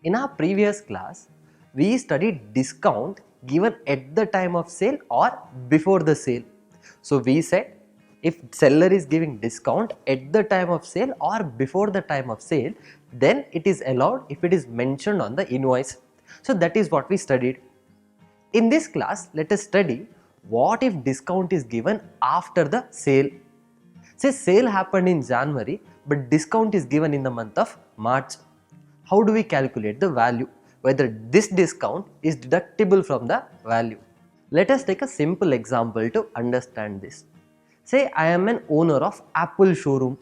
In our previous class, we studied discount given at the time of sale or before the sale. So we said if seller is giving discount at the time of sale or before the time of sale, then it is allowed if it is mentioned on the invoice. So that is what we studied. In this class, let us study what if discount is given after the sale. Say sale happened in January but discount is given in the month of March. How do we calculate the value? Whether this discount is deductible from the value. Let us take a simple example to understand this. Say I am an owner of Apple showroom.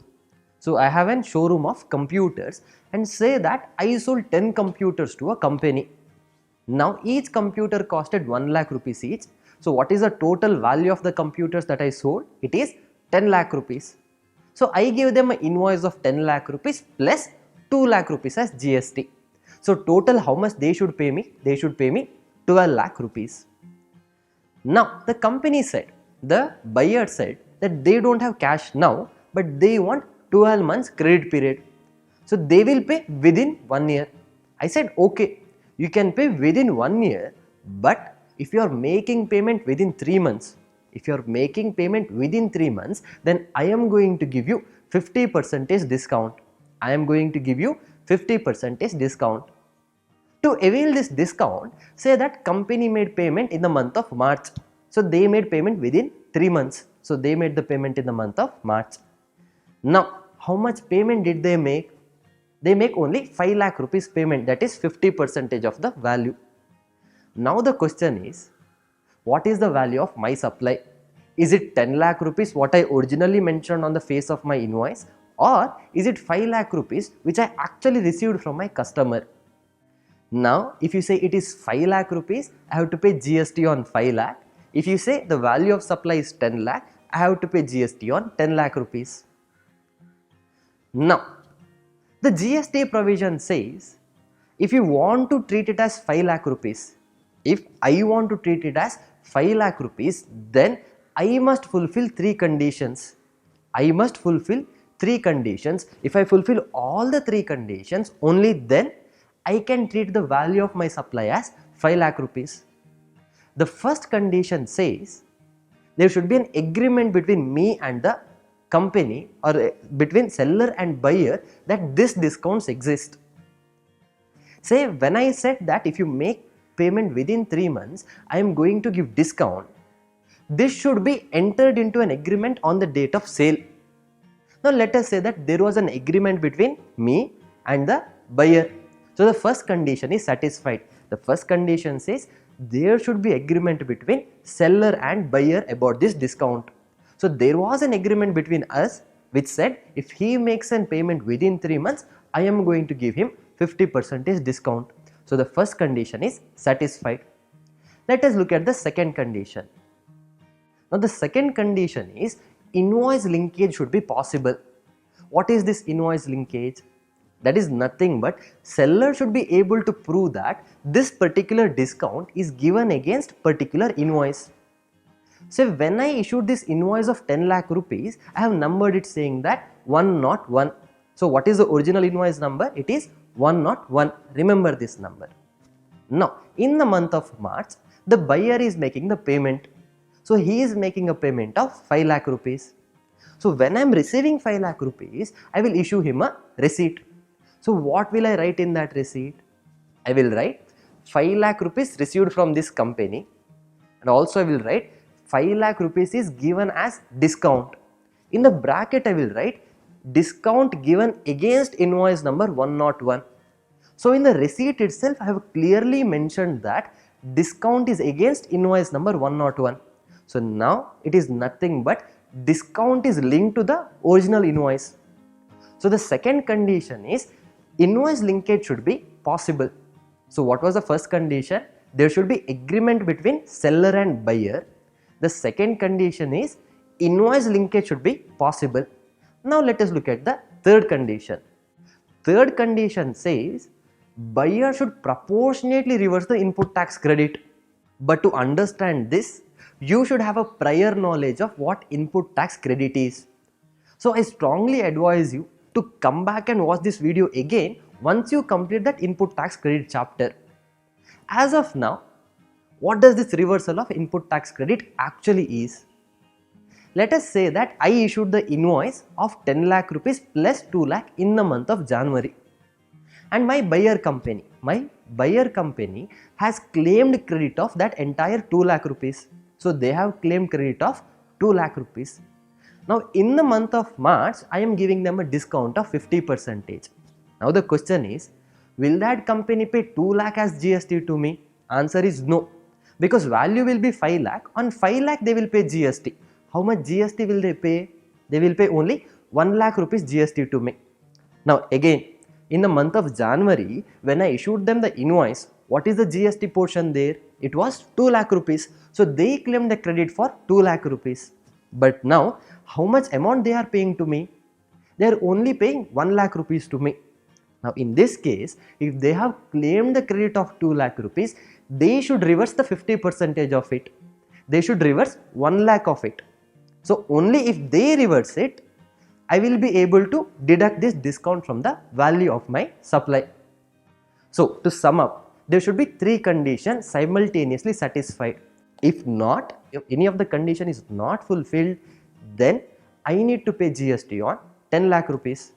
So I have a showroom of computers and say that I sold 10 computers to a company. Now each computer costed 1 lakh rupees each. So what is the total value of the computers that I sold? It is 10 lakh rupees. So I gave them an invoice of 10 lakh rupees plus 2 lakh rupees as GST. So total how much they should pay me? They should pay me 12 lakh rupees. Now the company said, the buyer said that they don't have cash now but they want 12 months credit period. So they will pay within 1 year. I said okay, you can pay within 1 year, but if you are making payment within 3 months, then I am going to give you 50% discount. I am going to give you 50% discount. To avail this discount, say that company made payment in the month of March. So they made payment within 3 months. So they made the payment in the month of March. Now, how much payment did they make? They make only 5 lakh rupees payment, that is 50% of the value. Now the question is, what is the value of my supply? Is it 10 lakh rupees what I originally mentioned on the face of my invoice, or is it 5 lakh rupees which I actually received from my customer? Now if you say it is 5 lakh rupees, I have to pay GST on 5 lakh. If you say the value of supply is 10 lakh, I have to pay GST on 10 lakh rupees. Now the GST provision says, if you want to treat it as 5 lakh rupees, if I want to treat it as 5 lakh rupees, then I must fulfill 3 conditions. I must fulfill 3 conditions. If I fulfill all the 3 conditions, only then I can treat the value of my supply as 5 lakh rupees. The first condition says there should be an agreement between me and the company, or between seller and buyer, that this discounts exist. Say when I said that if you make payment within 3 months, I am going to give discount. This should be entered into an agreement on the date of sale. Now let us say that there was an agreement between me and the buyer. So the first condition is satisfied. The first condition says there should be agreement between seller and buyer about this discount. So there was an agreement between us which said if he makes a payment within 3 months, I am going to give him 50% discount. So the first condition is satisfied. Let us look at the second condition. Now the second condition is invoice linkage should be possible. What is this invoice linkage? That is nothing but seller should be able to prove that this particular discount is given against particular invoice. So when I issued this invoice of 10 lakh rupees, I have numbered it saying that 101. So what is the original invoice number? It is 101. Remember this number. Now in the month of March, the buyer is making the payment. So he is making a payment of 5 lakh rupees. So when I am receiving 5 lakh rupees, I will issue him a receipt. So what will I write in that receipt? I will write 5 lakh rupees received from this company, and also I will write 5 lakh rupees is given as discount. In the bracket I will write discount given against invoice number 101. So in the receipt itself I have clearly mentioned that discount is against invoice number 101. So now it is nothing but discount is linked to the original invoice. So the second condition is invoice linkage should be possible. So what was the first condition? There should be agreement between seller and buyer. The second condition is invoice linkage should be possible. Now let us look at the third condition. Third condition says buyer should proportionately reverse the input tax credit. But to understand this, you should have a prior knowledge of what input tax credit is. So I strongly advise you to come back and watch this video again once you complete that input tax credit chapter. As of now, what does this reversal of input tax credit actually is? Let us say that I issued the invoice of 10 lakh rupees plus 2 lakh in the month of January, and my buyer company has claimed credit of that entire 2 lakh rupees. So they have claimed credit of 2 lakh rupees. Now in the month of March, I am giving them a discount of 50%. Now the question is, will that company pay 2 lakh as GST to me? Answer is no, because value will be 5 lakh. On 5 lakh they will pay GST. How much GST will they pay? They will pay only 1 lakh rupees GST to me. Now again, in the month of January, when I issued them the invoice, what is the GST portion there? It was 2 lakh rupees. So they claimed the credit for 2 lakh rupees. But now, how much amount they are paying to me? They are only paying 1 lakh rupees to me. Now in this case, if they have claimed the credit of 2 lakh rupees, they should reverse the 50% of it. They should reverse 1 lakh of it. So only if they reverse it, I will be able to deduct this discount from the value of my supply. So to sum up, there should be 3 conditions simultaneously satisfied. If not, if any of the condition is not fulfilled, then I need to pay GST on 10 lakh rupees.